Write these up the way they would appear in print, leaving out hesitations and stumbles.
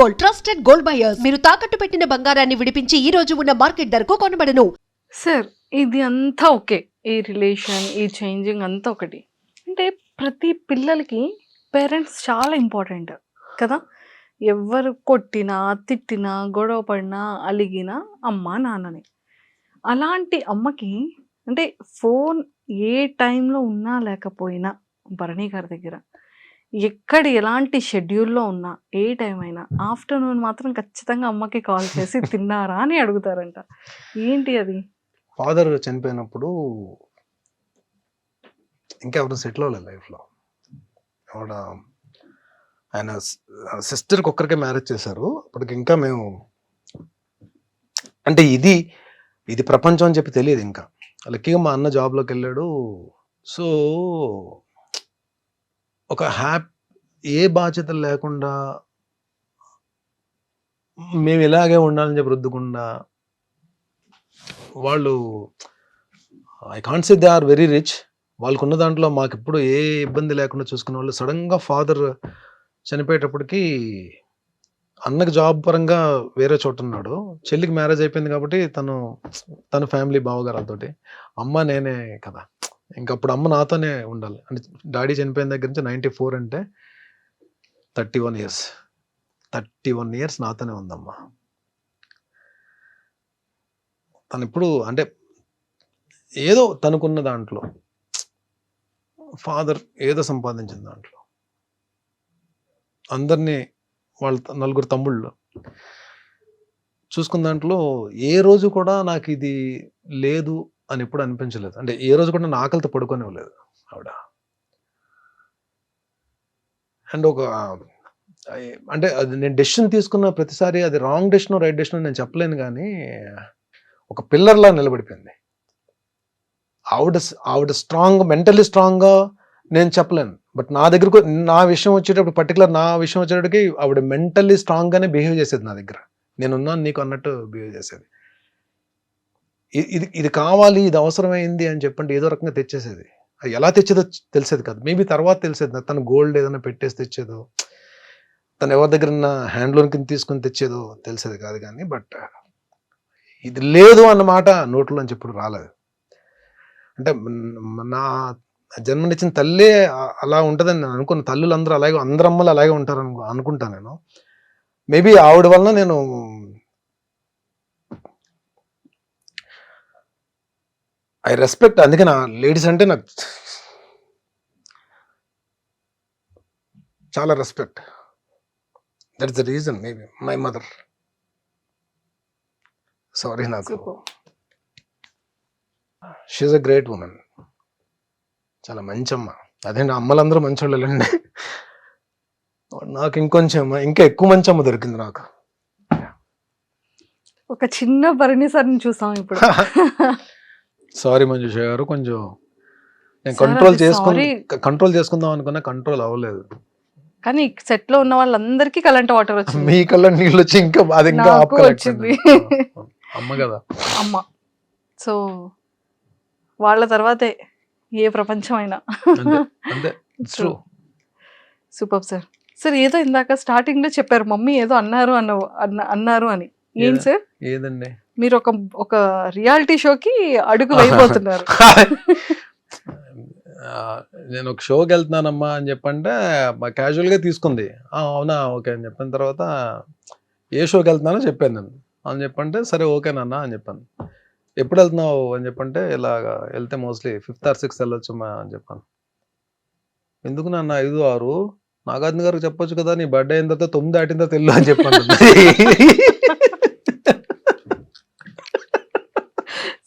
Gold, trusted gold buyers. మీరు తాకట్టు పెట్టిన బంగారాన్ని విడిపించి ఈ రోజు ఉన్న మార్కెట్ ధరకు కొనబడను. సార్ ఇది అంతా ఓకే. ఈ రిలేషన్, ఈ చేంజింగ్ అంతా ఒకటి. అంటే ప్రతి పిల్లలకి పేరెంట్స్ చాలా ఇంపార్టెంట్ కదా! ఎవ్వరు కొట్టినా, తిట్టినా, గొడవ పడినా, అలిగినా అమ్మ, నాన్ననే. అలాంటి అమ్మకి అంటే ఫోన్ ఏ టైంలో ఉన్నా లేకపోయినా భరణి గారి దగ్గర ఎక్కడ ఎలాంటి షెడ్యూల్‌లో ఉన్నా, ఏ టైం అయినా ఆఫ్టర్‌నూన్ మాత్రం ఖచ్చితంగా అమ్మకి కాల్ చేసి తిన్నారా అని అడుగుతారంట. ఏంటి అది? ఫాదర్ చనిపోయినప్పుడు ఇంకెవరు సెటిల్ అవ్వలేదు లైఫ్లో. ఆవిడ ఆయన సిస్టర్కి ఒక్కరికే మ్యారేజ్ చేశారు. అప్పటికి ఇంకా మేము అంటే ఇది ప్రపంచం అని చెప్పి తెలియదు ఇంకా. లక్కీగా మా అన్న జాబ్లోకి వెళ్ళాడు. సో ఒక ఏ బాధ్యతలు లేకుండా మేము ఇలాగే ఉండాలని చెప్పి రుద్దకుండా వాళ్ళు I can't say they are very rich. వాళ్ళకున్న దాంట్లో మాకు ఎప్పుడు ఏ ఇబ్బంది లేకుండా చూసుకునే వాళ్ళు. సడన్గా ఫాదర్ చనిపోయేటప్పటికి అన్నకి జాబ్ పరంగా వేరే చోట ఉన్నాడు. చెల్లికి మ్యారేజ్ అయిపోయింది కాబట్టి తన ఫ్యామిలీ బావగారాలతోటి. అమ్మ నేనే కదా, ఇంకప్పుడు అమ్మ నాతోనే ఉండాలి. అంటే డాడీ చనిపోయిన దగ్గర నుంచి 94 అంటే 31 ఇయర్స్. 31 ఇయర్స్ నాతోనే ఉందమ్మా. తను ఇప్పుడు అంటే ఏదో తనకున్న దాంట్లో ఫాదర్ ఏదో సంపాదించిన దాంట్లో అందరినీ వాళ్ళ నలుగురు తమ్ముళ్ళు చూసుకున్న దాంట్లో ఏ రోజు కూడా నాకు ఇది లేదు అని ఎప్పుడు అనిపించలేదు. అంటే ఏ రోజు కూడా నా ఆకలితో పడుకోనివ్వలేదు ఆవిడ. అండ్ అంటే అది నేను డెసిషన్ తీసుకున్న ప్రతిసారి అది రాంగ్ డెసిషన్ రైట్ డెసిషన్ నేను చెప్పలేను, కానీ ఒక పిల్లర్లా నిలబడిపోయింది. ఆవిడ స్ట్రాంగ్, మెంటల్లీ స్ట్రాంగ్గా నేను చెప్పలేను. బట్ నా విషయం వచ్చేటప్పుడు పర్టికులర్ నా విషయం వచ్చేటప్పటికి ఆవిడ మెంటల్లీ స్ట్రాంగ్గానే బిహేవ్ చేసేది నా దగ్గర. నేనున్నాను నీకు అన్నట్టు బిహేవ్ చేసేది. ఇది కావాలి, ఇది అవసరమైంది అని చెప్పండి ఏదో రకంగా తెచ్చేసేది. అది ఎలా తెచ్చేదో తెలిసేది కాదు. మేబీ తర్వాత తెలిసేది. తను గోల్డ్ ఏదైనా పెట్టేసి తెచ్చేదో, తను ఎవరి దగ్గర హ్యాండ్ లోన్ కింద తీసుకుని తెచ్చేదో తెలిసేది కాదు. కానీ బట్ ఇది లేదు అన్నమాట నోట్లోంచి ఎప్పుడు రాలేదు. అంటే నా జన్మనిచ్చిన తల్లే అలా ఉంటుందని నేను అనుకున్న. తల్లులు అందరూ అలాగే, అందరు అమ్మలు అలాగే ఉంటారు అనుకుంటాను నేను. మేబీ ఆవిడ వలన నేను ఐ రెస్పెక్ట్. అందుకే నా లేడీస్ అంటే నాకు చాలా respect. That's the reason. Maybe my mother. Sorry, నాకు షీఈస్ అ గ్రేట్ ఉమెన్. చాలా మంచి అమ్మ. అదేంటి అమ్మలందరూ మంచోళ్ళండి. నాకు ఇంకా ఎక్కువ మంచి అమ్మ దొరికింది నాకు. ఒక చిన్న భరణి సార్ని చూసాం ఇప్పుడు. సారీ మంజుష గారు, కొంచెం నేను సార్, కంట్రోల్ చేసుకుందాం అనుకున్నా, కంట్రోల్ అవ్వలేదు. కానీ సెట్ లో ఉన్న వాళ్ళందరికీ కరెంట్ వాటర్ వచ్చింది. మీ కళ్ళ నీళ్ళు వచ్చి ఇంకా అది ఇంకా నాకు వచ్చింది. అమ్మ కదా అమ్మ. సో వాళ్ళ తర్వాతే ఏ ప్రపంచం అయినా. అంతే. Super sir. సార్ ఏదో ఇందాక స్టార్టింగ్ లో చెప్పారు మమ్మీ ఏదో అన్నారు అని. ఏం సార్? ఏదండి? మీరు ఒక రియాలిటీ షోకి అడుగు వేయబోతున్నారు. నేను ఒక షోకి వెళ్తున్నానమ్మా అని చెప్పంటే క్యాజువల్గా తీసుకుంది. అవునా, ఓకే అని చెప్పిన తర్వాత ఏ షోకి వెళ్తున్నానో చెప్పాను నేను. అని చెప్పంటే సరే ఓకేనన్నా అని చెప్పాను. ఎప్పుడు వెళ్తున్నావు అని చెప్పంటే ఇలాగా వెళ్తే మోస్ట్లీ 5th or 6th వెళ్ళొచ్చమ్మా అని చెప్పాను. ఎందుకు నాన్న 5, 6? నాగార్జున గారికి చెప్పొచ్చు కదా, నీ బర్త్డే అయిన తర్వాత 9 దాటిన తర్వాత వెళ్ళు అని చెప్పాను.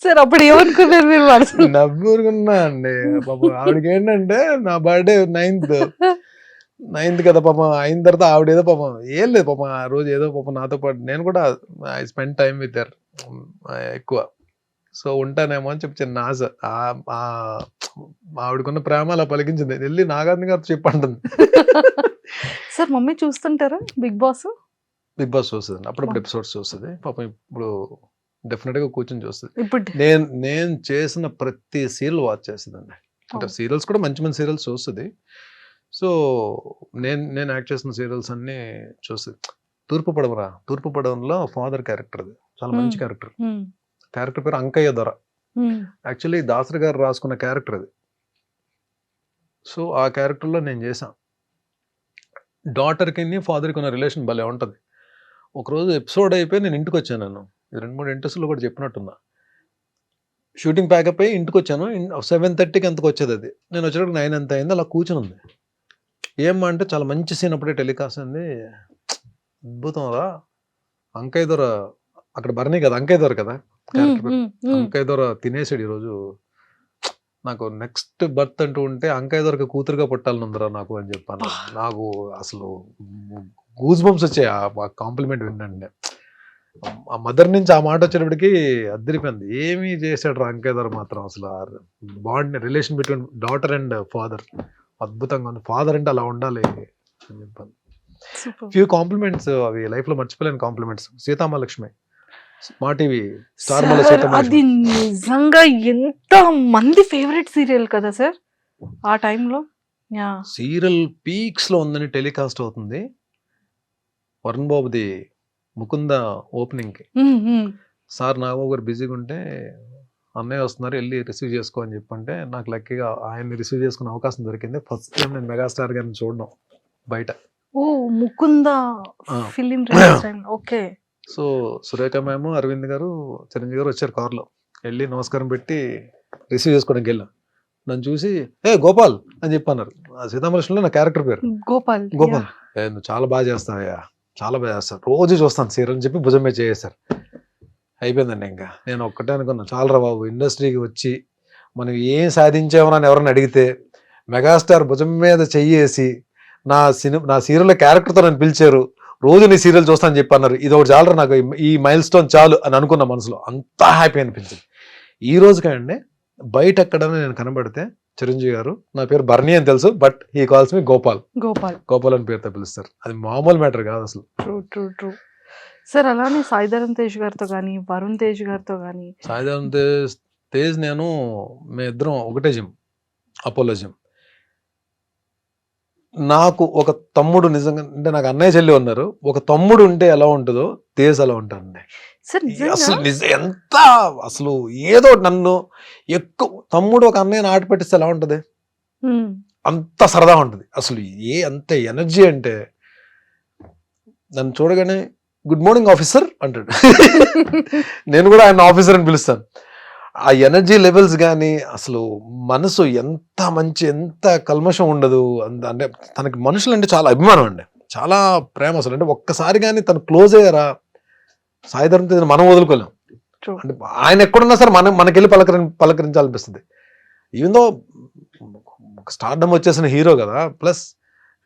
సార్ అప్పుడు ఏమనుకున్నారు మీరు? నవ్వుకున్నా అండి. పాపం ఆవిడకి ఏంటంటే నా బర్త్డే 9th కదా పాపం. అయిన తర్వాత ఆవిడ ఏదో పాపం ఏం లేదు పాపం ఆ రోజు ఏదో పాపం నాతో పాటు నేను కూడా I spend time with her ఎక్కువ. సో ఉంటానేమో అని చెప్పి చిన్న ఆశ. ఆవిడకున్న ప్రేమ అలా పలికించింది. వెళ్ళి నాగార్జున గారితో చెప్పంటుంది. సార్ మమ్మీ చూస్తుంటారా బిగ్ బాస్? బిగ్ బాస్ చూస్తుంది, అప్పుడప్పుడు ఎపిసోడ్స్ చూస్తుంది. పాపం ఇప్పుడు డెఫినెట్ గా కూర్చొని చూస్తుంది. ఇప్పుడు నేను చేసిన ప్రతి సీరియల్ వాచ్ చేస్తుందండి. అంటే సీరియల్స్ కూడా మంచి మంచి సీరియల్స్ చూస్తుంది. సో నేను యాక్ట్ చేసిన సీరియల్స్ అన్ని చూస్తుంది. తూర్పు పడవలో ఫాదర్ క్యారెక్టర్, అది చాలా మంచి క్యారెక్టర్. ఉమ్, క్యారెక్టర్ పేరు అంకయ్య దొర. ఉమ్, యాక్చువల్లీ దాసరి గారు రాసుకున్న క్యారెక్టర్ అది. సో ఆ క్యారెక్టర్లో నేను చేశాను. డాటర్కి ఫాదర్కి ఉన్న రిలేషన్ భలే ఉంటుంది. ఒకరోజు ఎపిసోడ్ అయిపోయి నేను ఇంటికి వచ్చాను. నేను 2-3 ఇంటర్వ్యూలో కూడా చెప్పినట్టున్నా. షూటింగ్ ప్యాకప్ అయ్యి ఇంటికి వచ్చాను. 7:30కి ఎంతకు వచ్చేది అది. నేను వచ్చేటప్పుడు 9 ఎంత అయింది. అలా కూర్చుని ఉంది. ఏమ్మా అంటే చాలా మంచి సీన్ అప్పుడే టెలికాస్ట్ అయింది. అద్భుతం రా, అంకయ్య దొర అక్కడ భరణి కదా, అంకయ్య దొర కదా క్యారెక్టర్ పేరు. ఉమ్, ఉమ్. అంకయ్య దొర తినేసాడు ఈరోజు. నాకు నెక్స్ట్ బర్త్ అంటూ ఉంటే అంకయ్య దొరకి కూతురుగా పుట్టాలని ఉందిరా నాకు అని చెప్పాను. నాకు అసలు గూస్ బంప్స్ వచ్చాయి ఆ కాంప్లిమెంట్ వినండి. ఆ మదర్ నుంచి ఆ మాట వచ్చేటప్పటికి అద్దరిపోయింది. ఏమీ చేశాడు రా అంకయ్య దొర మాత్రం. అసలు bond, relation between daughter and father అద్భుతంగా ఉంది. ఫాదర్ అంటే అలా ఉండాలి అని చెప్పాను. Super. ఫ్యూ కాంప్లిమెంట్స్, అవి లైఫ్ లో మర్చిపోలేని కాంప్లిమెంట్స్. సీతామహాలక్ష్మి, మా టీవీ స్టార్ మల సార్, అది సీతామహాలక్ష్మి. నిజంగా ఎంత మంది ఫేవరెట్ సీరియల్ కదా సార్ ఆ టైంలో. యా, సీరియల్ పీక్స్ లో ఉందని టెలికాస్ట్ అవుతుంది. వరుణ్ బాబుది ముకుంద ఓపెనింగ్ కి ఉమ్, ఉమ్. సార్ నాగబాబు గారు బిజీగా ఉంటే అన్నయ్య వస్తున్నారు వెళ్ళి రిసీవ్ చేసుకో అని చెప్పంటే నాకు లక్కీగా ఆయన్ని రిసీవ్ చేసుకునే అవకాశం దొరికింది. ఫస్ట్ టైం నేను మెగాస్టార్ గారిని చూడడం బయట. ఓ, ముకుంద ఆ. Film time. Okay. So Surekha ma'am, Aravind గారు, చిరంజీవి గారు వచ్చారు కార్లో. వెళ్ళి నమస్కారం పెట్టి రిసీవ్ చేసుకోవడానికి వెళ్ళాం. నన్ను చూసి గోపాల్ అని చెప్పి అన్నారు. ఆ సీతామహాలక్ష్మిలో నా క్యారెక్టర్ పేరు గోపాల్. గోపాల్. నువ్వు చాలా బాగా చేస్తావయ్యా, చాలా బాగా చేస్తాను, రోజు చూస్తాను సీరియల్ అని చెప్పి భుజం మీద చేసేసారు. అయిపోయిందండి. ఇంకా నేను ఒక్కటే అనుకున్నాను, చాలరా బాబు, ఇండస్ట్రీకి వచ్చి మనం ఏం సాధించామని ఎవరైనా అడిగితే మెగాస్టార్ భుజం మీద చెయ్యేసి నా సీరియల్ క్యారెక్టర్తో నన్ను పిలిచారు, రోజు నీ సీరియల్ చూస్తానని చెప్పి అన్నారు. ఇది ఒకటి చాలరా నాకు, ఈ మైల్ స్టోన్ చాలు అని అనుకున్న మనసులో. అంతా హ్యాపీ అనిపించింది. ఈ రోజు కండి బయట ఎక్కడైనా నేను కనబడితే చిరంజీవి గారు నా పేరు బర్నీ అని తెలుసు, బట్ హీ కాల్స్ మీ గోపాల్. గోపాల్ అని పేరుతో పిలుస్తారు. అది మామూలు మ్యాటర్ కాదు అసలు. True sir. అలానే సాయిధరమ్ తేజ్ గారితో కానీ, వరుణ్ తేజ్ గారితో కానీ. సాయిధరమ్ తేజ్ నేను మేమిద్దరం ఒకటే జిమ్, అపోలో జిమ్. నాకు ఒక తమ్ముడు, నిజంగా అంటే నాకు అన్నయ్య చెల్లి ఉన్నారు. ఒక తమ్ముడు ఉంటే ఎలా ఉంటుందో తేజ్ అలా ఉంటానండి. అసలు ఎంత అసలు ఏదో నన్ను ఎక్కువ తమ్ముడు ఒక అన్నయ్యని ఆట పెట్టిస్తే ఎలా ఉంటది, అంత సరదా ఉంటుంది. అసలు అంత ఎనర్జీ అంటే నన్ను చూడగానే గుడ్ మార్నింగ్ ఆఫీసర్ అంటాడు. నేను కూడా ఆయన ఆఫీసర్ అని పిలుస్తాను. ఆ ఎనర్జీ లెవెల్స్ కానీ అసలు మనసు ఎంత మంచి, ఎంత కల్మషం ఉండదు. అంటే తనకి మనుషులు అంటే చాలా అభిమానం అండి, చాలా ప్రేమ. అసలు అంటే ఒక్కసారి కానీ తను క్లోజ్ అయ్యారా సాయిధరమ్ తేజ్ మనం వదులుకోలేం. అంటే ఆయన ఎక్కడున్నా సరే మనకెళ్ళి పలకరించాలనిపిస్తుంది. ఈవెన్ దో స్టార్డమ్ వచ్చేసిన హీరో కదా, ప్లస్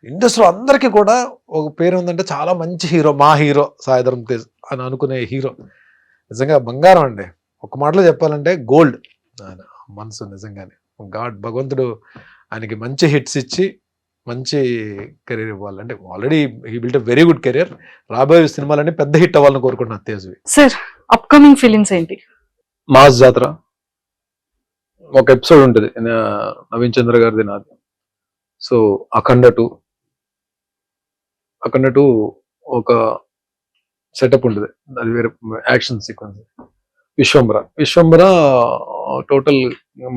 ఇండస్ట్రీ అందరికీ కూడా ఒక పేరు ఉందంటే చాలా మంచి హీరో, మా హీరో సాయిధరమ్ తేజ్ అని అనుకునే హీరో. నిజంగా బంగారం అండి. ఒక మాటలో చెప్పాలంటే గోల్డ్ ఆయన మనసు. నిజంగానే భగవంతుడు ఆయనకి మంచి హిట్స్ ఇచ్చి మంచి కెరీర్ ఇవ్వాలి. అంటే already he built a very good career. రాబోయే సినిమాలన్నీ పెద్ద హిట్ అవ్వాలని కోరుకుంటున్నాను తేజ్వి. సార్, అప్కమింగ్ ఫిలిమ్స్ ఏంటి? మాస్ జాతర ఒక ఎపిసోడ్ ఉంటుంది నవీన్ చంద్ర గారిది, నాది. సో అఖండ 2 ఒక సెటప్ ఉంటుంది, అది వేరే యాక్షన్ సీక్వెన్స్. విశ్వంబర టోటల్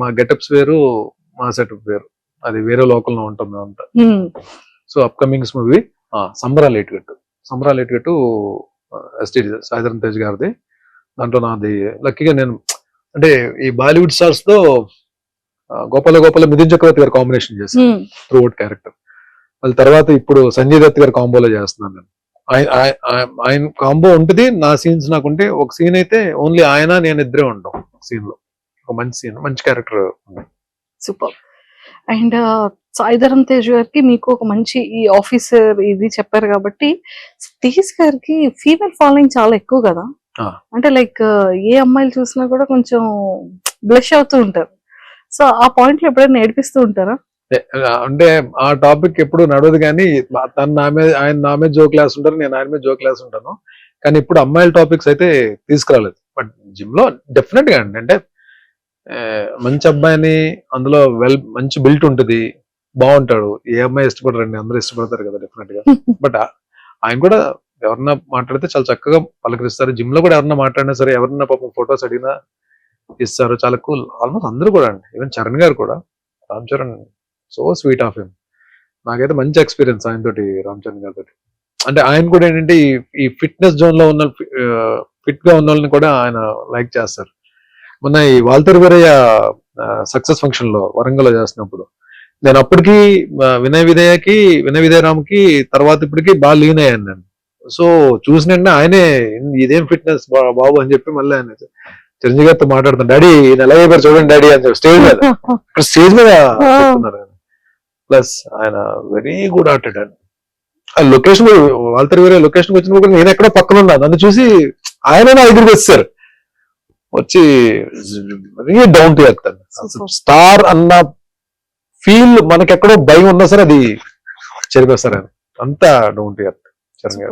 మా గెటప్స్ వేరు, మా సెటప్ వేరు, అది వేరే లోకల్లో ఉంటుంది అంతా. సో అప్కమింగ్స్ మూవీ సంబరాలు ఎటుగట్టు ఎస్టీ సాయిధరమ్ తేజ్ గారిది. దాంట్లో నాది లక్కీగా నేను అంటే ఈ బాలీవుడ్ స్టార్స్ తో గోపాల మిథున్ చక్రవర్తి గారు కాంబినేషన్ చేశాను త్రూఅవుట్ క్యారెక్టర్. వాళ్ళ తర్వాత ఇప్పుడు సంజయ్ దత్ గారు కాంబోలో చేస్తున్నాను నేను. ఆయన కాంబో ఉంటుంది. నా సీన్స్ నాకుంటే ఒక సీన్ అయితే ఓన్లీ ఆయన నేను ఇద్దరే ఉంటాం సీన్ లో. ఒక మంచి సీన్, మంచి character. Super. And Sai Dharam Tej గారికి మీకు ఒక మంచి ఈ ఆఫీసర్ ఇది చెప్పారు కాబట్టి, తేజ్ గారికి ఫీమేల్ ఫాలోయింగ్ చాలా ఎక్కువ కదా. అంటే లైక్ ఏ అమ్మాయిలు చూసినా కూడా కొంచెం బ్లష్ అవుతూ ఉంటారు. సో ఆ పాయింట్ లో ఎప్పుడైనా నేర్పిస్తూ ఉంటారా? అంటే ఆ టాపిక్ ఎప్పుడు నడవదు, కానీ ఆయన నా మీద జోక్ క్లాస్ ఉంటారు, నేను ఆయన మీద జోక్ క్లాస్ ఉంటాను. కానీ ఇప్పుడు అమ్మాయిల టాపిక్స్ అయితే తీసుకురాలేదు. బట్ జిమ్ లో డెఫినెట్ గా అండి, అంటే మంచి అబ్బాయిని, అందులో మంచి బిల్ట్ ఉంటుంది, బాగుంటాడు. ఏ అమ్మాయి ఇష్టపడరండి, అందరూ ఇష్టపడతారు కదా డెఫినెట్ గా. బట్ ఆయన కూడా ఎవరన్నా మాట్లాడితే చాలా చక్కగా పలకరిస్తారు. జిమ్ లో కూడా ఎవరన్నా మాట్లాడినా సరే, ఎవరన్నా పాపం ఫొటోస్ అడిగినా ఇస్తారు. చాలా కూల్. ఆల్మోస్ట్ అందరూ కూడా అండి, ఈవెన్ చరణ్ గారు కూడా. Ram Charan so sweet of him. నాకైతే మంచి ఎక్స్పీరియన్స్ ఆయన తోటి, రామ్ చరణ్ గారితో. అంటే ఆయన కూడా ఏంటంటే ఈ ఫిట్నెస్ జోన్ లో ఉన్న ఫిట్ గా ఉన్న వాళ్ళని కూడా ఆయన లైక్ చేస్తారు. మొన్న ఈ వాల్తేరు వీరయ్య సక్సెస్ ఫంక్షన్ లో వరంగల్ లో చేస్తున్నప్పుడు నేను అప్పటికి వినయ విధేయరామ్కి తర్వాత ఇప్పటికి బాగా లీన్ అయ్యాను నేను. సో చూసినంటే ఆయనే ఇదేం ఫిట్నెస్ బాబు అని చెప్పి మళ్ళీ ఆయన చిరంజీవి గారితో మాట్లాడుతాను, డాడీ ఈయన ఎలా అయిపోయారు చూడండి డాడీ అని చెప్పి స్టేజ్ మీద చెప్తున్నారు ఆయన. ప్లస్ ఆయన వెరీ గుడ్ ఆర్టెడ్ అండి. ఆ లొకేషన్ వాల్తేరు వీరయ్య లొకేషన్ వచ్చినప్పుడు నేను ఎక్కడో పక్కన ఉన్నా, నన్ను చూసి ఆయన నా దగ్గరికి వచ్చారు, వచ్చి వెరీ డౌన్ టు ఎర్త్ అండి. స్టార్ అన్న ఫీల్ మనకెక్కడో భయం ఉన్నా సరే అది చెరిపేస్తారు ఆయన, అంతా డౌన్ టు ఎర్త్ చరణ్ గారు.